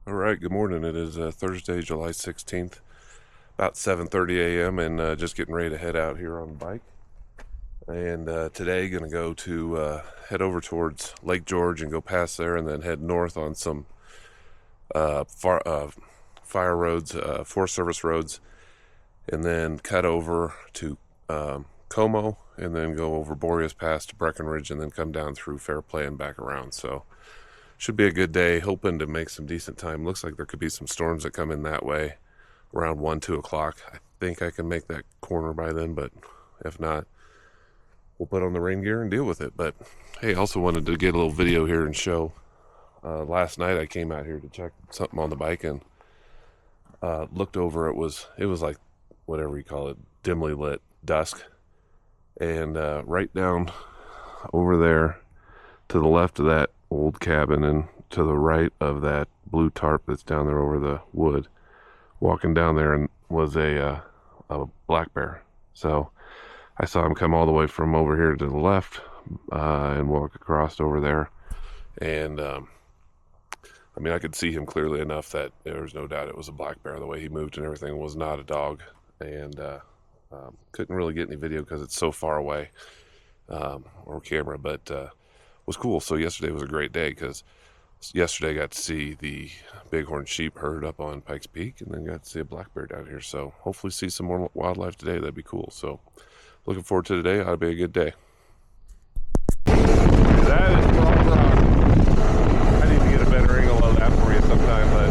All right, good morning. It is Thursday, July 16th, about 7:30 a.m. and just getting ready to head out here on the bike. And today going to go to head over towards Lake George and go past there and then head north on some fire roads, Forest Service roads, and then cut over to Como and then go over Boreas Pass to Breckenridge and then come down through Fairplay and back around. So should be a good day, hoping to make some decent time. Looks like there could be some storms that come in that way around 1, 2 o'clock. I think I can make that corner by then, but if not, we'll put on the rain gear and deal with it. But hey, I also wanted to get a little video here and show. Last night I came out here to check something on the bike and looked over. It was like, whatever you call it, dimly lit, dusk. And right down over there to the left of that old cabin and to the right of that blue tarp that's down there over the wood, walking down there, and was a black bear. So I saw him come all the way from over here to the left and walk across over there, and I mean, I could see him clearly enough that there was no doubt it was a black bear. The way he moved and everything was not a dog, and couldn't really get any video because it's so far away or camera, but was cool. So yesterday was a great day because yesterday I got to see the bighorn sheep herd up on Pikes Peak and then got to see a black bear down here. So hopefully see some more wildlife today. That'd be cool. So looking forward to today. Ought to be a good day. That is Frog Rock. I need to get a better angle of that for you sometime, but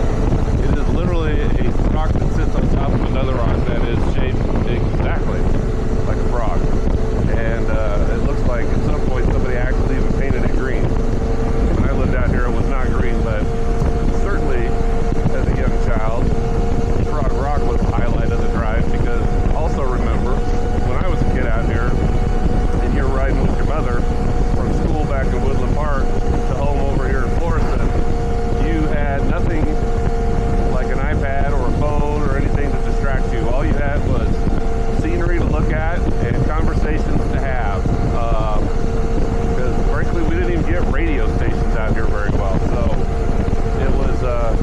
it is literally a rock that sits on top of another rock that is shaped exactly like a frog. And it looks like at some point somebody actually even painted it green. When I lived out here, it was not green, but certainly as a young child, Frog Rock was the highlight of the drive, because also remember when I was a kid out here and you're riding with your mother from school back in Woodland Park to home over here in Florissant, you had nothing like an iPad or a phone or anything to distract you. All you had was scenery to look at and conversations to have, because frankly we didn't even get radio stations out here very well, so it was a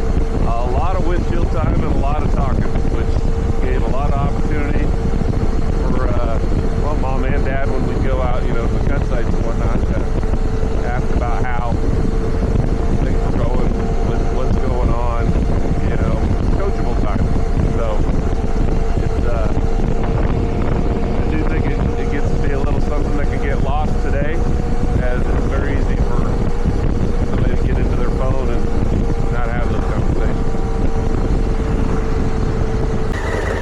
lot of windshield time and a lot of talking, which gave a lot of opportunity for well, mom and dad, when we go out, you know, to the cut sites and whatnot, to ask about how things are going, what's going on, you know, coachable time. So I do think it gets to be a little something that can get lost today, as it's very easy for somebody to get into their phone and not have those conversations.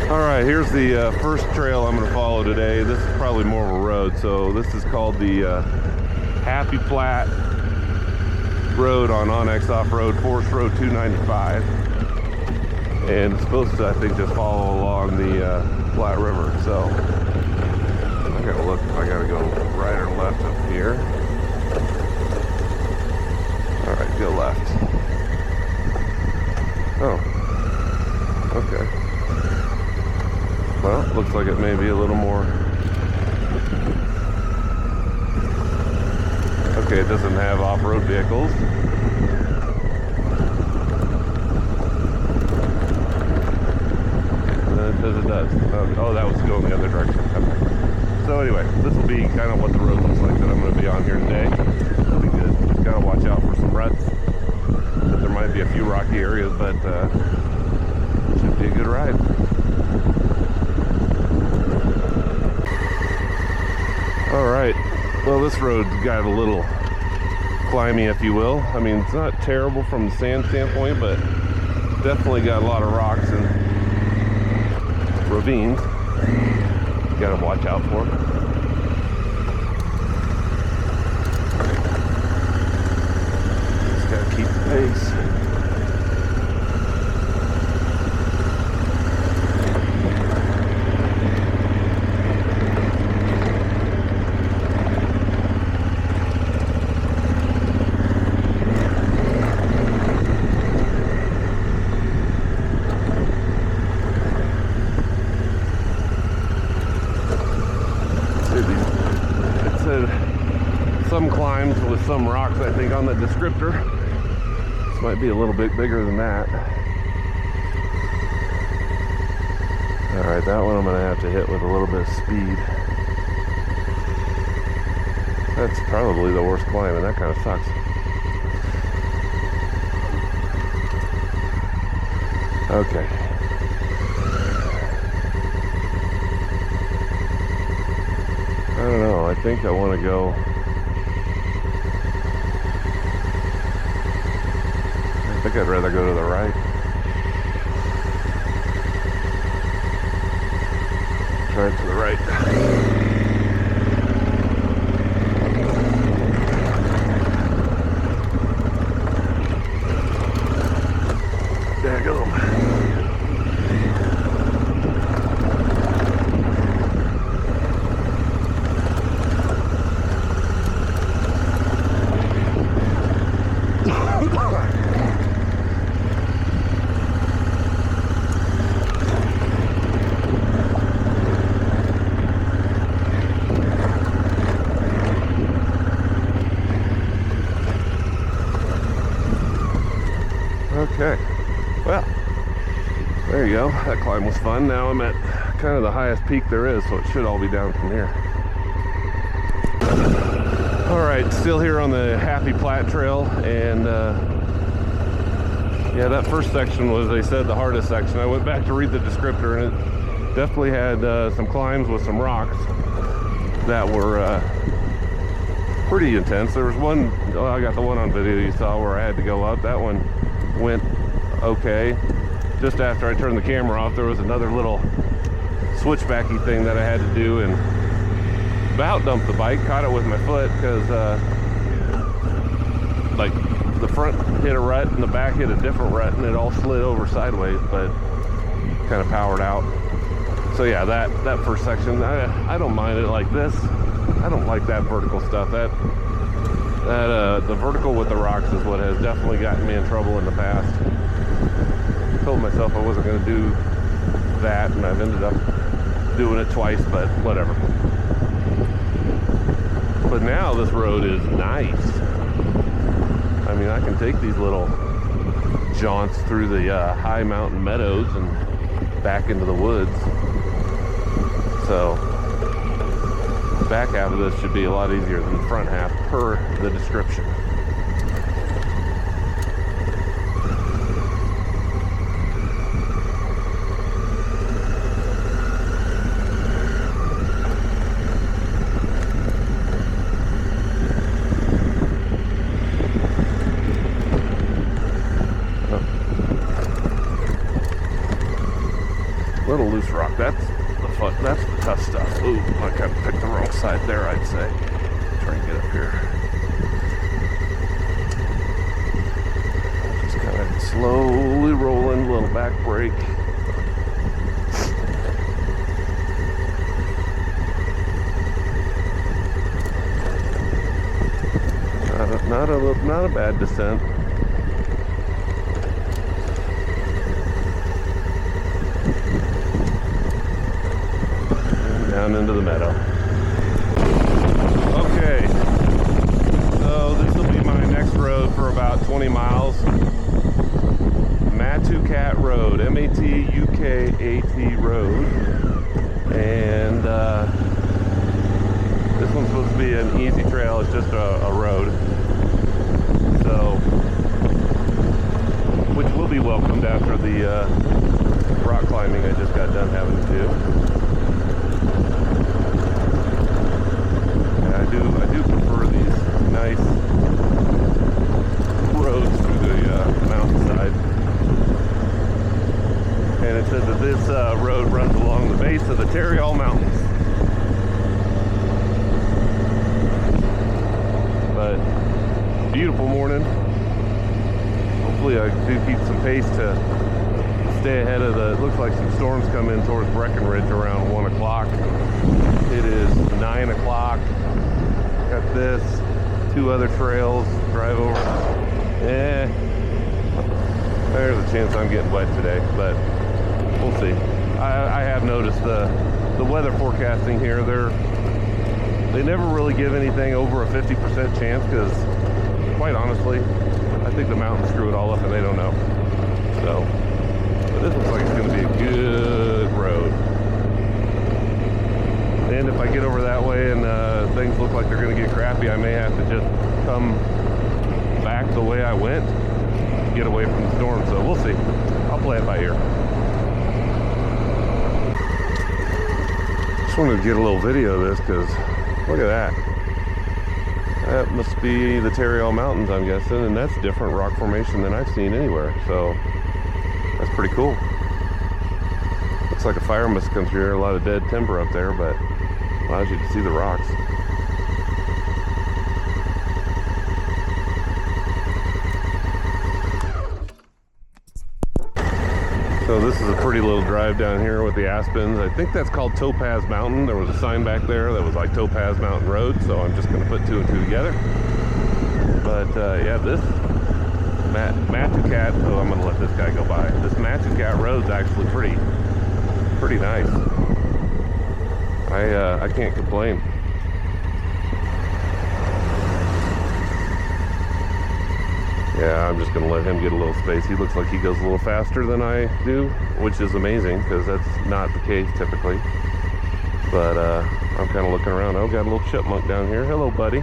Alright, here's the first trail I'm going to follow today. This is probably more of a road, so this is called the Happy Platte Road on Onyx Off-Road, Forest Road 295. And it's supposed to, I think, just follow along the Platte River. So I gotta look if I gotta go right or left up here. Alright, go left. Oh, okay. Well, looks like it may be a little more. Okay, it doesn't have off-road vehicles. As it does. Oh, that was going the other direction. Okay. So anyway, this will be kind of what the road looks like that I'm going to be on here today. It'll be good. Just got to watch out for some ruts. There might be a few rocky areas, but it should be a good ride. All right. Well, this road's got a little climby, if you will. I mean, it's not terrible from the sand standpoint, but definitely got a lot of rocks and ravines you gotta watch out for. Just gotta keep the pace. Some climbs with some rocks, I think, on the descriptor. This might be a little bit bigger than that. Alright, that one I'm going to have to hit with a little bit of speed. That's probably the worst climbing. That kind of sucks. Okay. I don't know. I think I want to go. I think I'd rather go to the right. Try it to the right. Daggum. Okay, well, there you go. That climb was fun. Now I'm at kind of the highest peak there is, so it should all be down from here. All right, still here on the Happy Platte Trail, and yeah, that first section was, they said, the hardest section. I went back to read the descriptor, and it definitely had some climbs with some rocks that were pretty intense. There was one, oh, I got the one on video you saw where I had to go up. That one went okay. Just after I turned the camera off, there was another little switchbacky thing that I had to do, and about dumped the bike, caught it with my foot, because like the front hit a rut and the back hit a different rut, and it all slid over sideways, but kind of powered out. So yeah, that first section, I don't mind it like this. I don't like that vertical stuff. The vertical with the rocks is what has definitely gotten me in trouble in the past. I told myself I wasn't going to do that, and I've ended up doing it twice, but whatever. But now this road is nice. I mean, I can take these little jaunts through the high mountain meadows and back into the woods. So the back half of this should be a lot easier than the front half per the description. Little loose rock, that's the tough stuff. Ooh, I kind of picked the wrong side there, I'd say. Try and get up here. Just kind of slowly rolling, little back brake. Not a bad descent. Down into the meadow. Okay, so this will be my next road for about 20 miles. Matukat Road, M-A-T-U-K-A-T Road. And this one's supposed to be an easy trail. It's just a road. So, which will be welcomed after the rock climbing I just got done having to do. I do prefer these nice roads through the mountainside. And it says that this road runs along the base of the Terrial Mountains. But beautiful morning. Hopefully I do keep some pace to stay ahead of it looks like some storms come in towards Breckenridge around 1 o'clock. It is 9 o'clock. Got this, 2 other trails, drive over. There's a chance I'm getting wet today, but we'll see. I have noticed the weather forecasting here, they never really give anything over a 50% chance, because quite honestly, I think the mountains screw it all up and they don't know. So, but this looks like it's going to be a good road. And if I get over that way and things look like they're going to get crappy, I may have to just come back the way I went, get away from the storm. So we'll see. I'll play it by ear. Just wanted to get a little video of this because look at that. That must be the Tarryall Mountains, I'm guessing, and that's a different rock formation than I've seen anywhere. So that's pretty cool. Looks like a fire must come through here. A lot of dead timber up there, but allows you to see the rocks. So this is a pretty little drive down here with the aspens. I think that's called Topaz Mountain. There was a sign back there that was like Topaz Mountain Road, so I'm just going to put two and two together. But yeah, this Matukat, oh, I'm going to let this guy go by. This Matukat Road's actually pretty nice. I can't complain. Yeah, I'm just going to let him get a little space. He looks like he goes a little faster than I do, which is amazing because that's not the case typically. But I'm kind of looking around. Oh, got a little chipmunk down here. Hello, buddy.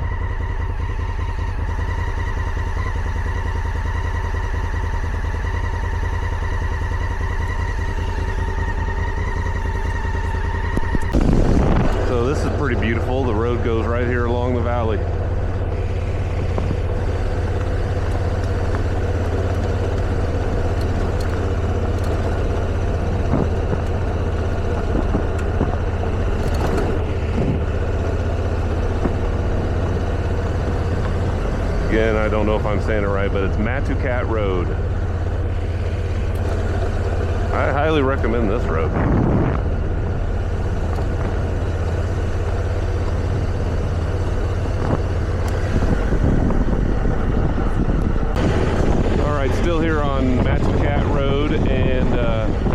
So this is pretty beautiful. The road goes right here along the valley. Again, I don't know if I'm saying it right, but it's Matukat Road. I highly recommend this road. All right, still here on Matukat Road, and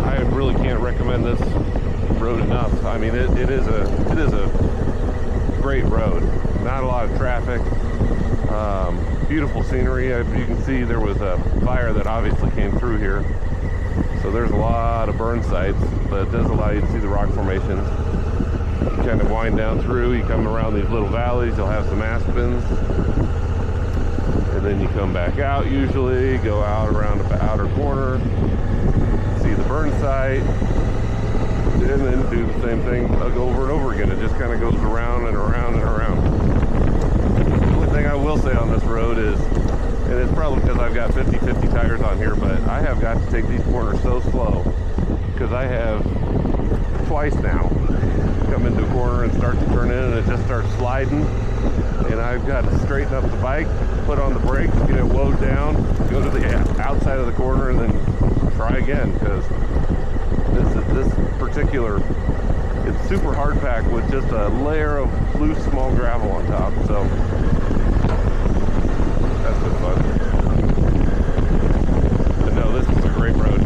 I really can't recommend this road enough. I mean, it is a great road. Not a lot of traffic. Beautiful scenery. You can see there was a fire that obviously came through here, so there's a lot of burn sites, but it does allow you to see the rock formations. You kind of wind down through, you come around these little valleys, you'll have some aspens, and then you come back out usually, go out around the outer corner, see the burn site, and then do the same thing over and over again. It just kind of goes around and around and around. Thing I will say on this road is, and it's probably because I've got 50/50 tires on here, but I have got to take these corners so slow because I have twice now come into a corner and start to turn in and it just starts sliding, and I've got to straighten up the bike, put on the brakes, get it wound down, go to the outside of the corner, and then try again because this particular, it's super hard packed with just a layer of loose small gravel on top. So that's been fun. But no, this is a great road.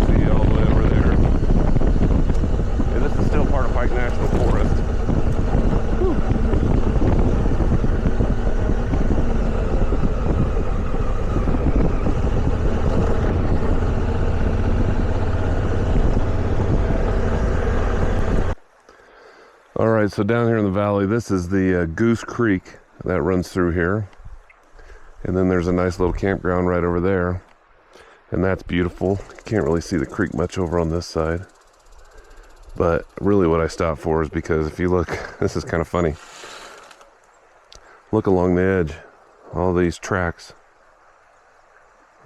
See all the way over there. And this is still part of Pike National Forest. Whew. All right, so down here in the valley, this is the Goose Creek that runs through here, and then there's a nice little campground right over there, and that's beautiful. You can't really see the creek much over on this side, but really what I stopped for is because if you look, this is kind of funny, look along the edge, all these tracks.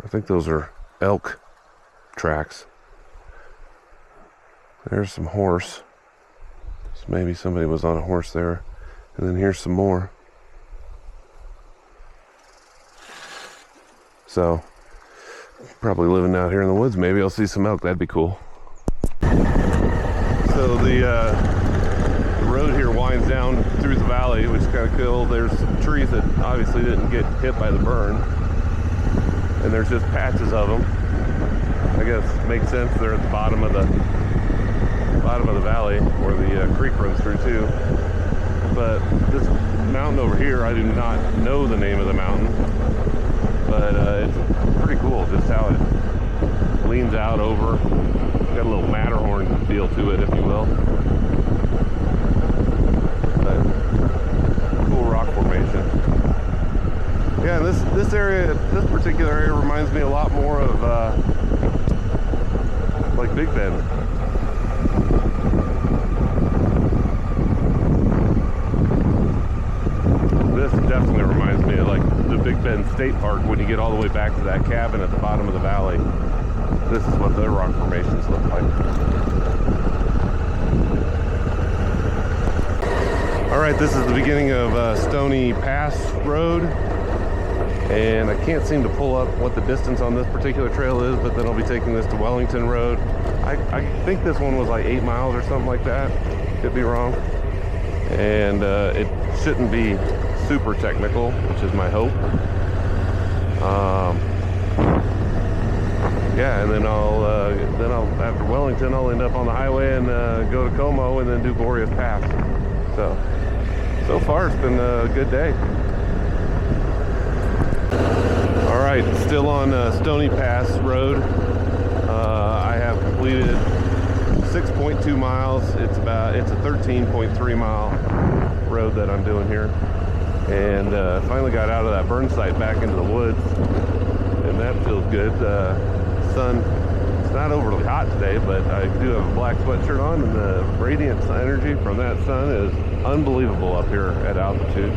I think those are elk tracks. There's some horse, so maybe somebody was on a horse there, and then here's some more. So, probably living out here in the woods. Maybe I'll see some elk. That'd be cool. So the road here winds down through the valley, which is kind of cool. There's some trees that obviously didn't get hit by the burn, and there's just patches of them. I guess it makes sense. They're at the bottom of the valley where the creek runs through too. but this mountain over here, I do not know the name of the mountain, but it's pretty cool just how it leans out over. Got a little Matterhorn feel to it, if you will. But cool rock formation. Yeah, this area, this particular area reminds me a lot more of like Big Bend. This definitely reminds me of like the Big Bend State Park when you get all the way back to that cabin at the bottom of the valley. This is what their rock formations look like. All right, this is the beginning of Stoney Pass Road. And I can't seem to pull up what the distance on this particular trail is, but then I'll be taking this to Wellington Road. I think this one was like 8 miles or something like that. Could be wrong. And it shouldn't be super technical, which is my hope. Yeah, and then I'll after Wellington, I'll end up on the highway and go to Como and then do Boreas Pass. So far it's been a good day. All right, still on Stoney Pass Road. I have completed 6.2 miles. It's a 13.3 mile road that I'm doing here, and finally got out of that burn site back into the woods, and that feels good. Sun, it's not overly hot today, but I do have a black sweatshirt on, and the radiant energy from that sun is unbelievable up here at altitude.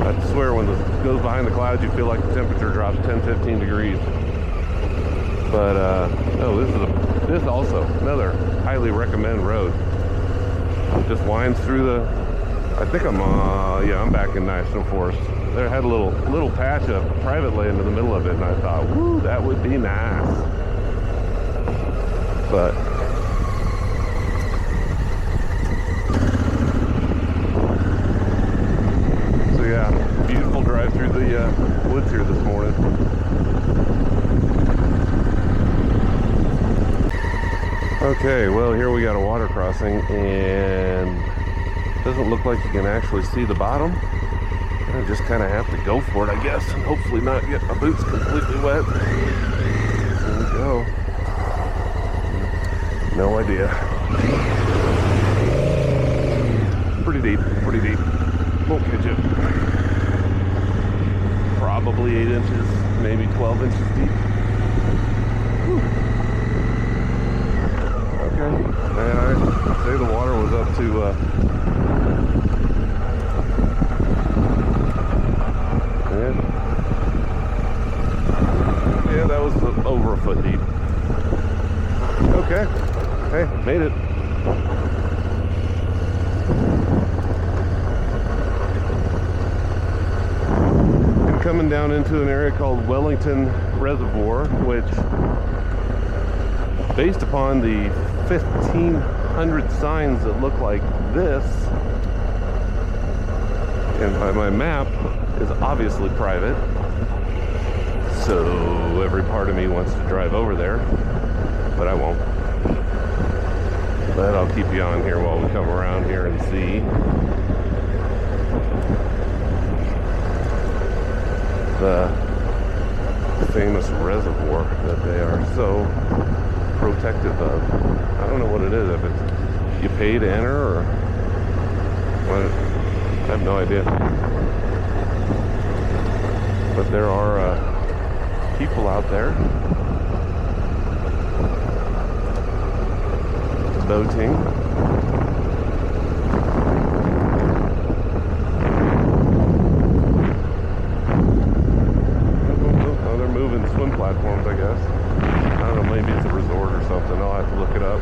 I swear when this goes behind the clouds, you feel like the temperature drops 10-15 degrees. But no, this is also another highly recommend road. It just winds through the, I think I'm back in National Forest. There had a little patch of private land in the middle of it, and I thought, woo, that would be nice. But so yeah, beautiful drive through the woods here this morning. Okay, well, here we got a water crossing, and it doesn't look like you can actually see the bottom. I just kind of have to go for it, I guess, and hopefully not get my boots completely wet. There we go. No idea. Pretty deep. Won't catch it. Probably 8 inches, maybe 12 inches deep. Whew. Okay, and I'd say the water was up to yeah, that was over a foot deep. Okay, hey, made it. And coming down into an area called Wellington Reservoir, which, based upon the 1,500 signs that look like this, and by my map, is obviously private. So every part of me wants to drive over there, but I won't. But I'll keep you on here while we come around here and see the famous reservoir that they are so protective of. I don't know what it is, if it's you pay to enter or what. I have no idea. But there are people out there boating. Oh, they're moving swim platforms, I guess. I don't know, maybe it's a resort or something. I'll have to look it up.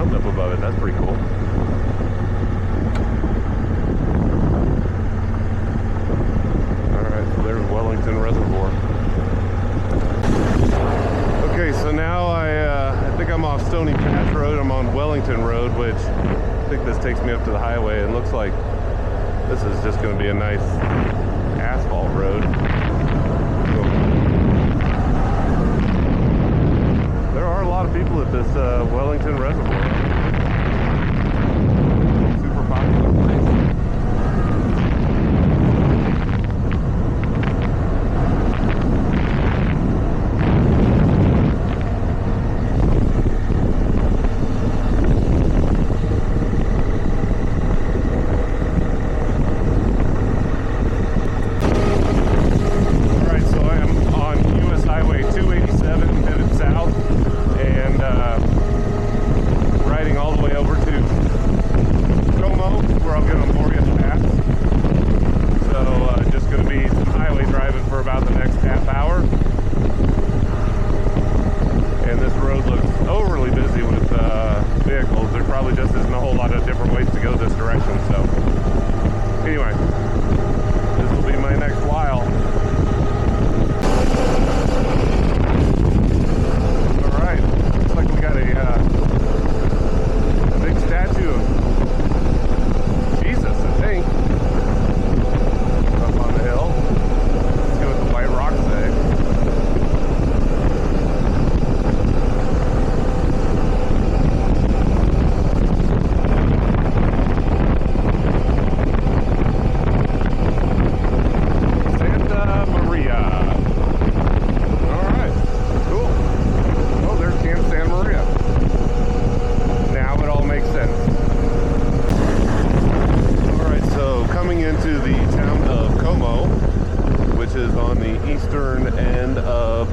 mountain up above it. That's pretty cool. Alright, so there's Wellington Reservoir. Okay, so now I think I'm off Stoney Pass Road. I'm on Wellington Road, which I think this takes me up to the highway. It looks like this is just going to be a nice asphalt road. There are a lot of people at this Wellington Reservoir. Super popular place.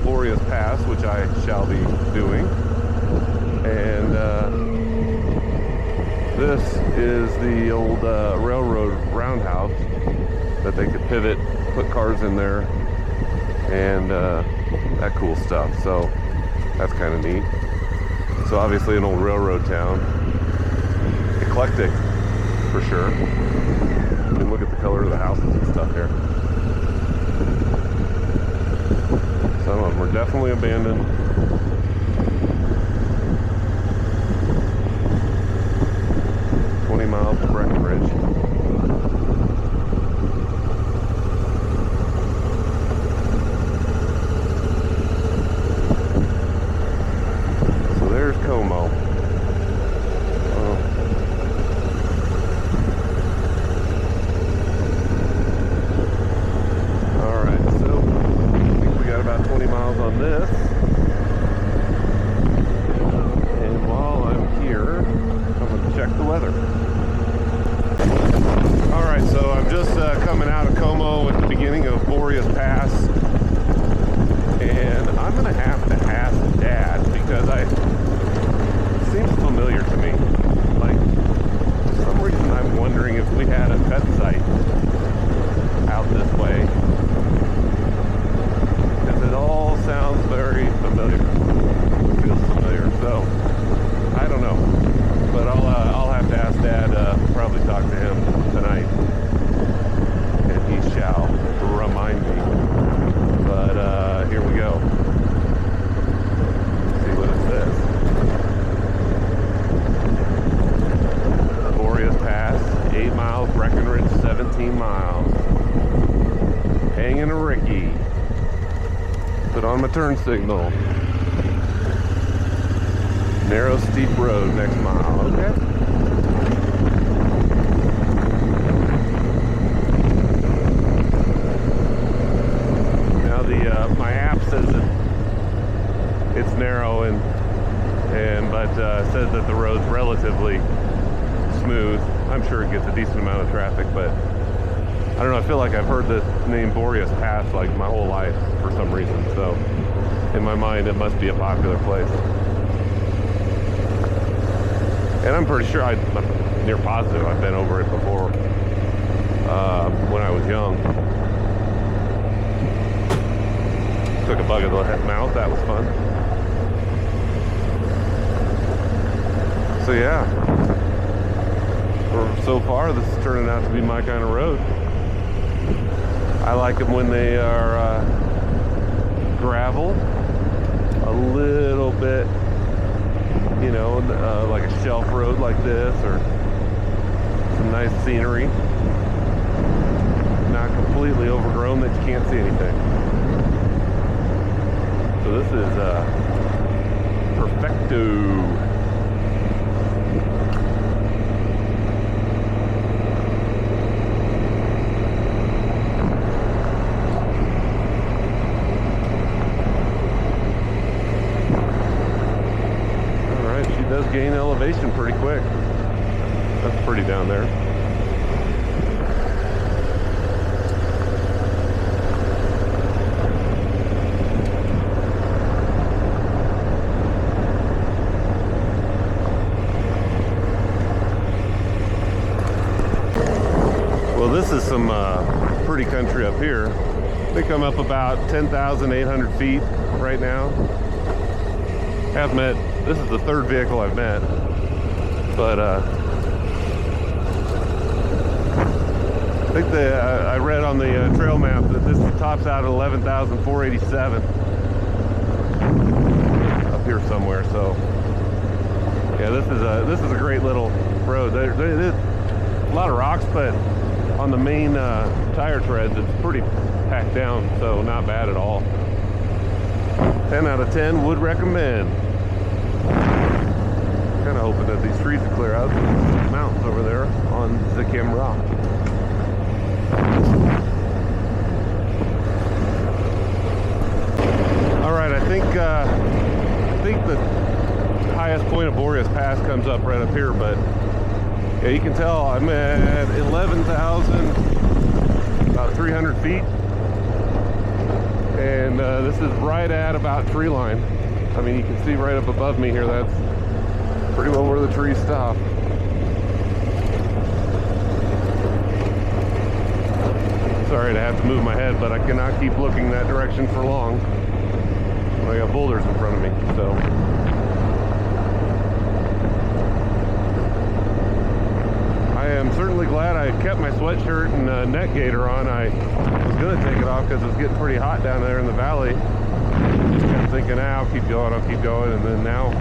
Boreas Pass, which I shall be doing. And this is the old railroad roundhouse that they could pivot, put cars in there, and that cool stuff. So that's kind of neat. So obviously an old railroad town. Eclectic, for sure. I mean, look at the color of the houses and stuff here. Some of them are definitely abandoned. Miles to Breckenridge. So there's Como. Alright, so I think we got about 20 miles on this. And while I'm here, I'm going to check the weather. Alright, so I'm just coming out of Como at the beginning of Boreas Pass, and I'm going to have to ask Dad because it seems familiar to me. Like, for some reason I'm wondering if we had a cut site out this way, because it all sounds very familiar. It feels familiar, so I don't know. But I'll have to ask Dad, probably talk to him tonight, and he shall remind me. But here we go. Let's see what it says. Boreas Pass, 8 miles, Breckenridge, 17 miles. Hanging a Ricky. Put on my turn signal. Narrow, steep road next mile. Okay. Now my app says that it's narrow but says that the road's relatively smooth. I'm sure it gets a decent amount of traffic, but I don't know. I feel like I've heard the name Boreas Pass like my whole life for some reason. So in my mind, it must be a popular place. And I'm pretty sure, I'm near positive I've been over it before when I was young. Took a bug of the mouth, that was fun. So yeah, so far this is turning out to be my kind of road. I like them when they are gravel, a little bit, you know, like a shelf road like this, or some nice scenery, not completely overgrown that you can't see anything. So this is perfecto. Gain elevation pretty quick. That's pretty down there. Well, this is some pretty country up here. They come up about 10,800 feet right now. Have met. This is the third vehicle I've met, but I think I read on the trail map that this tops out at 11,487 up here somewhere. So yeah, this is a great little road. There's a lot of rocks, but on the main tire treads, it's pretty packed down, so not bad at all. 10 out of 10 would recommend. Kind of hoping that these trees will clear out. There's mountains over there on the camera. All right, I think the highest point of Boreas Pass comes up right up here, but yeah, you can tell I'm at 11,000, about 300 feet, and this is right at about tree line. I mean, you can see right up above me here, that's pretty well where the trees stop. Sorry to have to move my head, but I cannot keep looking that direction for long. I got boulders in front of me, so. I am certainly glad I kept my sweatshirt and neck gaiter on. I was going to take it off because it was getting pretty hot down there in the valley. Kept thinking, I'll keep going, and then now,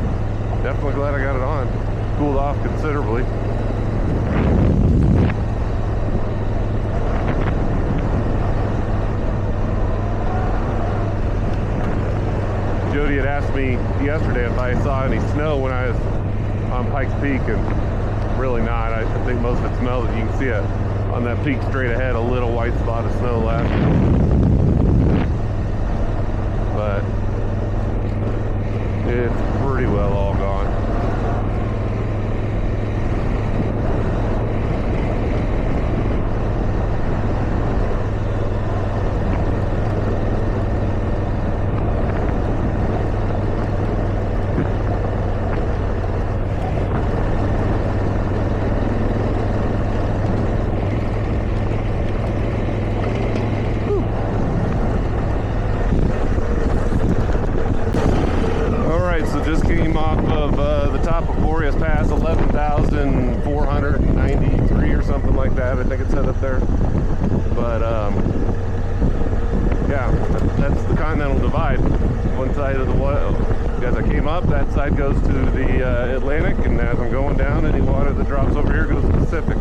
definitely glad I got it on. Cooled off considerably. Jody had asked me yesterday if I saw any snow when I was on Pikes Peak, and really not. I think most of it's melted. You can see it on that peak straight ahead, a little white spot of snow left. But it's pretty well all gone. Just came off of the top of Boreas Pass, 11,493 or something like that. I think it said up there. But yeah, that's the Continental Divide. One side of the as I came up, that side goes to the Atlantic, and as I'm going down, any water that drops over here goes to the Pacific.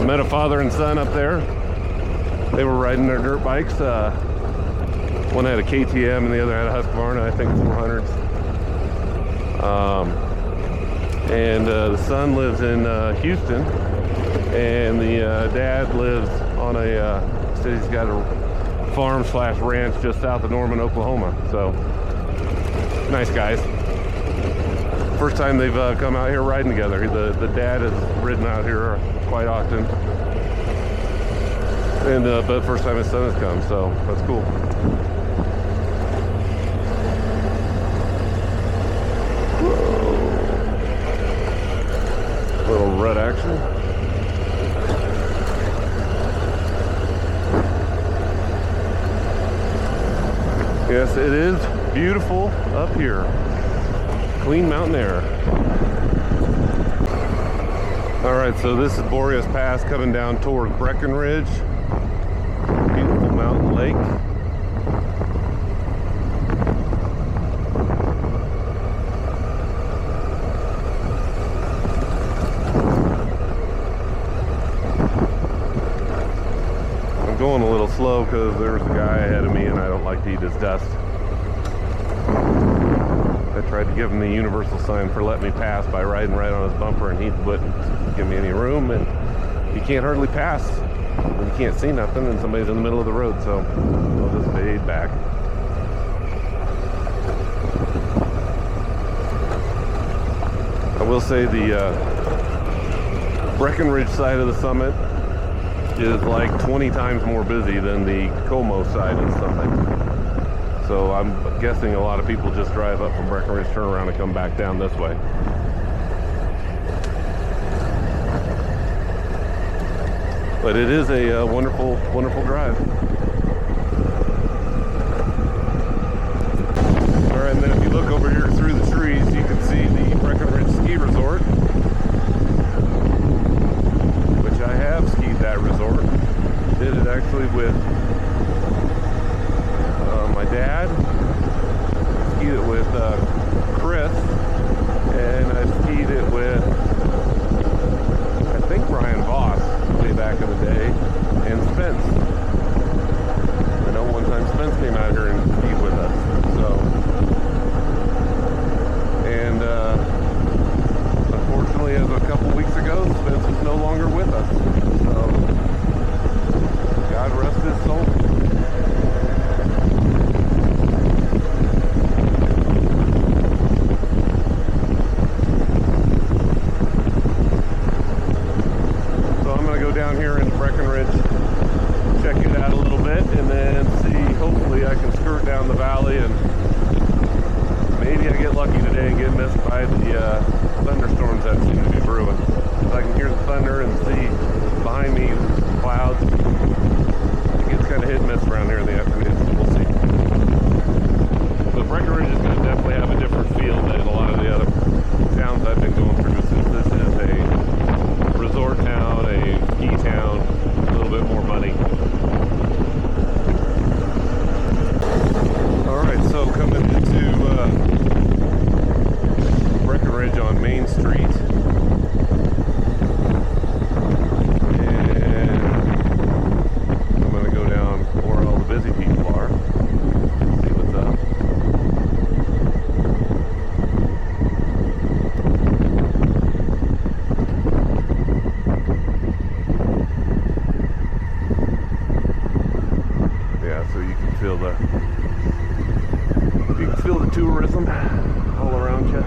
Met a father and son up there. They were riding their dirt bikes. One had a KTM and the other had a Husqvarna, I think 400s. And the son lives in Houston, and the dad lives on says he's got a farm / ranch just south of Norman, Oklahoma. So nice guys. First time they've come out here riding together. The dad has ridden out here quite often, and but first time his son has come, so that's cool. Whoa. Little rut action. Yes, it is beautiful up here. Clean mountain air. All right, so this is Boreas Pass coming down towards Breckenridge. Beautiful mountain lake. I'm going a little slow because there's a guy ahead of me and I don't like to eat his dust. I tried to give him the universal sign for letting me pass by riding right on his bumper, and he wouldn't give me any room, and you can't hardly pass when you can't see nothing and somebody's in the middle of the road, so I'll just fade back. I will say the Breckenridge side of the summit is like 20 times more busy than the Como side of the summit. So I'm guessing a lot of people just drive up from Breckenridge, turn around and come back down this way. But it is a wonderful, wonderful drive. All right, and then if you look over here through the trees, you can see the Breckenridge Ski Resort, which I have skied that resort. Did it actually with my dad, skied it with Chris, and I skied it with, I think, Brian Voss way back in the day, and Spence. I know one time Spence came out here and skied with us. So, and unfortunately, as of a couple weeks ago, Spence is no longer with us. So, God rest his soul. Down here in Breckenridge, check it out a little bit, and then see, hopefully I can skirt down the valley, and maybe I get lucky today and get missed by the thunderstorms that seem to be brewing. If I can hear the thunder and see behind me clouds, it gets kind of hit and miss around here in the afternoon, so we'll see. But Breckenridge is going to definitely have a different feel than a lot of the other towns I've been going through, since this is a resort town, a ski town, a little bit more money. Alright, so coming into Breckenridge on Main Street. And I'm going to go down where all the busy people are. See what's up. You can feel the tourism all around you.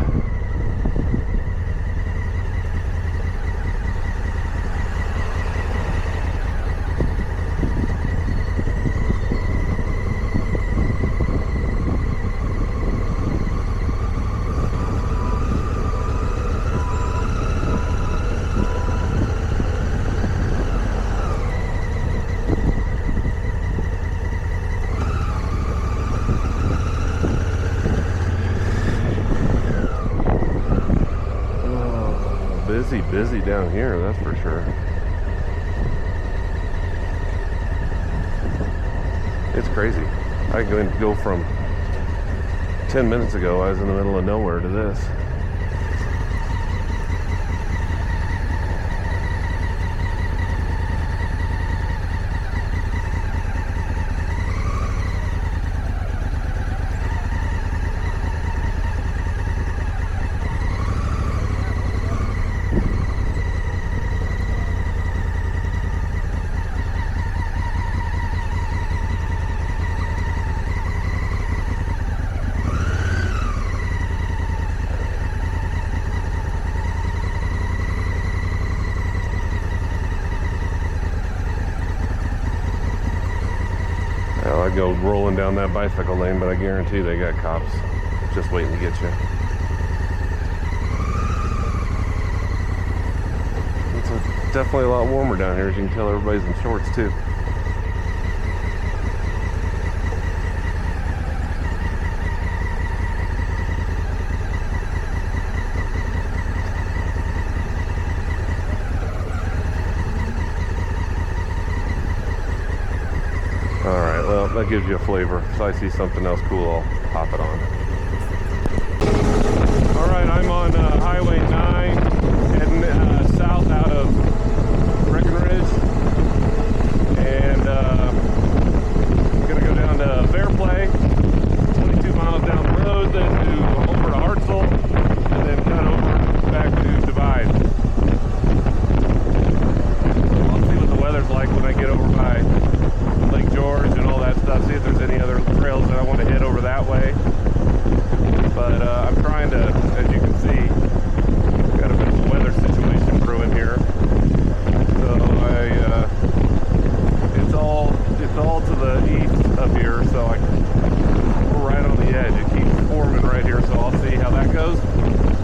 Busy down here, that's for sure. It's crazy. I can go from 10 minutes ago, I was in the middle of nowhere, to this. I'd go rolling down that bicycle lane, but I guarantee they got cops just waiting to get you. It's definitely a lot warmer down here, as you can tell. Everybody's in shorts too. that gives you a flavor. If I see something else cool, I'll pop it on. All right, I'm on Highway 9 heading south out of Breckenridge, and I'm gonna go down to Fairplay, 22 miles down the road, then over to Hartselle, and then cut over back to Divide. I'll see what the weather's like when I get over by Lake George and all that stuff, see if there's any other trails that I want to hit over that way. But I'm trying to, as you can see, got a bit of a weather situation brewing here. So it's all to the east up here, so we're right on the edge. It keeps forming right here, so I'll see how that goes.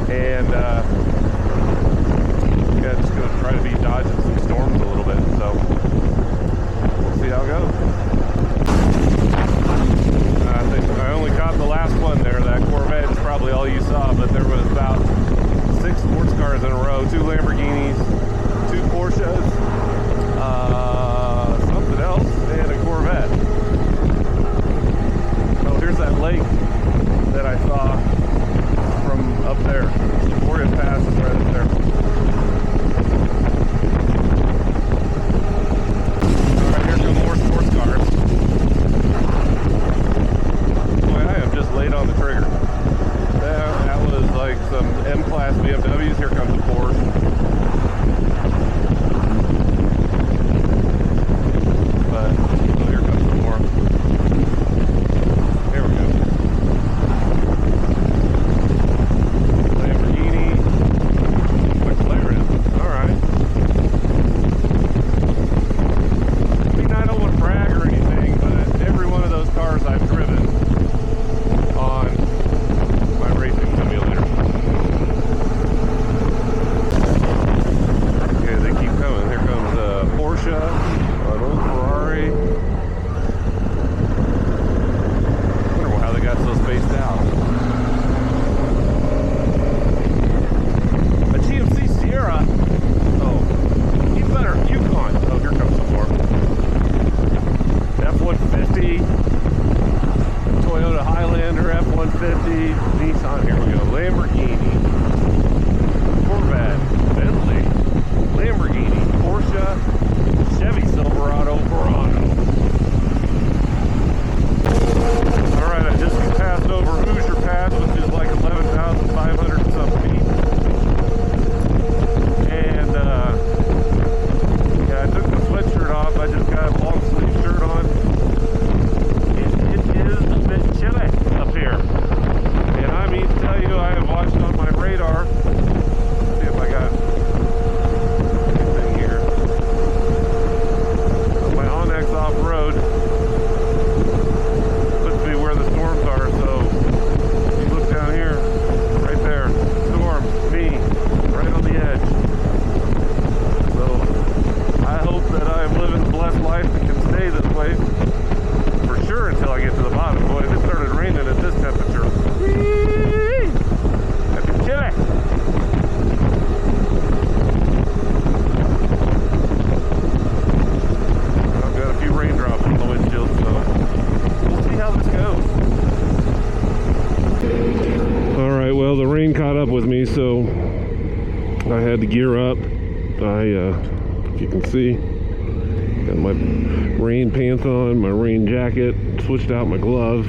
And yeah, just gonna try to be dodging some storms a little bit. So we'll see how it goes. I think I only caught the last one there. That Corvette is probably all you saw, but there was about 6 sports cars in a row, 2 Lamborghinis, 2 Porsches, something else, and a Corvette. Oh, here's that lake that I saw from up there. Boreas Pass is right up there. Alright, here come more sports cars. Late on the trigger. That was like some M-Class BMWs. Here comes the Porsche. But oh, here comes some more. There we go. Lamborghini, McLaren. All right. I mean, I don't want to brag or anything, but every one of those cars I've driven on my racing simulator. Okay, they keep coming. Here comes a Porsche, an old Ferrari. I wonder how they got so spaced out. A GMC Sierra. Oh, even better, Yukon. Oh, here comes some more. F-150. Toyota Highlander, F-150, Nissan, here we go, Lamborghini, Corvette, Bentley, Lamborghini, Porsche, Chevy Silverado, Verano. Alright, I just passed over Hoosier Pass, which is like 11,500 and some feet. And, yeah, I took the sweatshirt off, I just got a long sleeve shirt on. Chilly up here, and I mean to tell you, I have watched on my radar. Let's see if I got anything here. My Onyx off-road puts me where the storms are, so if you look down here, right there, storm, me, right on the edge. So I hope that I am living a blessed life and can stay this way for sure until I get to the bottom. Boy, if it started raining at this temperature, that'd be chilly. I've got a few raindrops on the windshield, so we'll see how this goes. Alright, well, the rain caught up with me, so I had to gear up. If you can see, got my rain pants on, my rain jacket, switched out my gloves,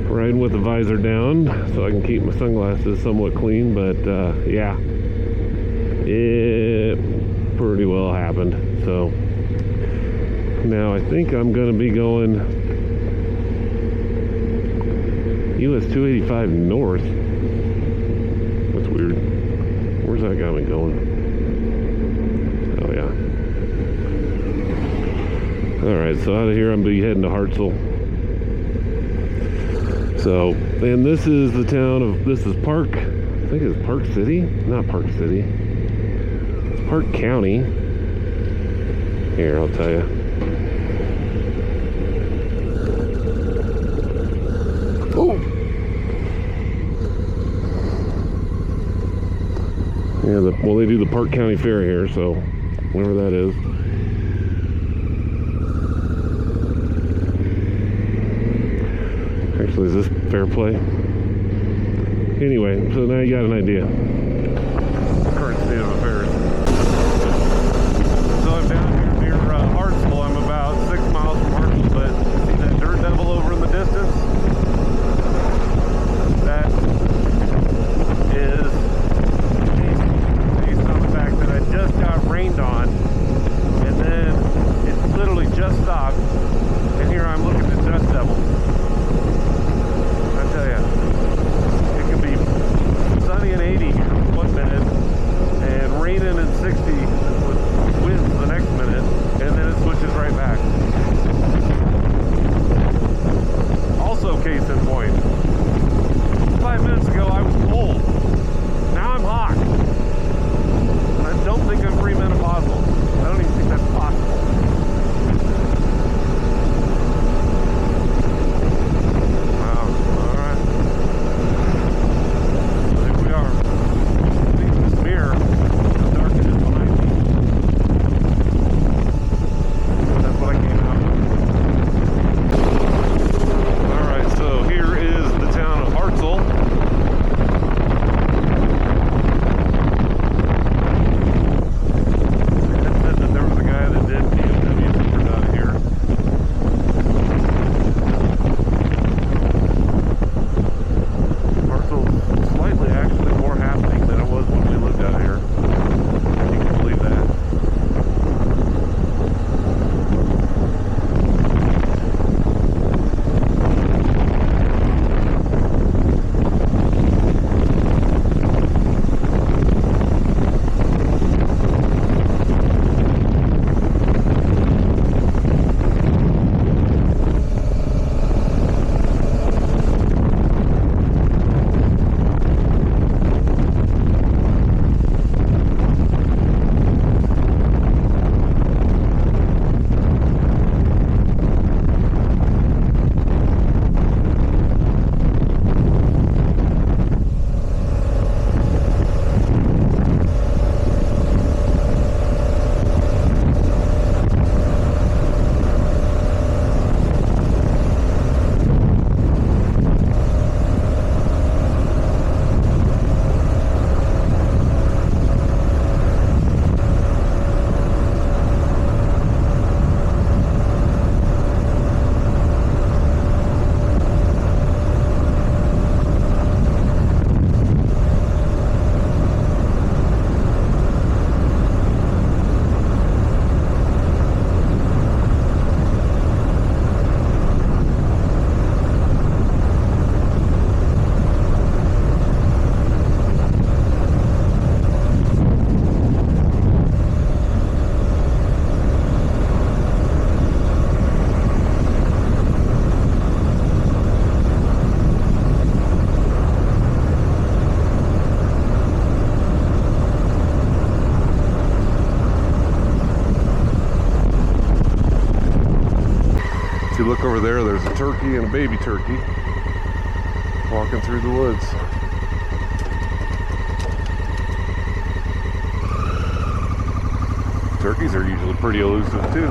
riding with the visor down so I can keep my sunglasses somewhat clean. But yeah, it pretty well happened. So now I think I'm going to be going US 285 north. That's weird. Where's that got me going? Oh yeah. Alright, so out of here I'm going to be heading to Hartselle. So, and this is the town of, this is Park, I think it's Park City? Not Park City. It's Park County. Here, I'll tell you. Oh! Yeah, well, they do the Park County Fair here, so whatever that is. Actually, is this fair play? Anyway, so now you got an idea. Current state of affairs. So I'm down here near Hartsville. I'm about 6 miles from Hartsville, but see that dirt devil over in the distance? That is based on the fact that I just got rained on, and then it literally just stopped, and here I'm looking at dust devils. I tell you, it can be sunny and 80 here 1 minute, and raining and 60 with winds the next minute, and then it switches right back. Also, case in point, 5 minutes ago I was cold. Now I'm hot. I don't think I'm premenopausal. I don't even think that's possible. Wow, alright. So here we are. Leaving this mirror. The darkness is behind me. That's what I came out with. Alright, so here is the town of Hartsville. If you look over there, there's a turkey and a baby turkey walking through the woods. Turkeys are usually pretty elusive too.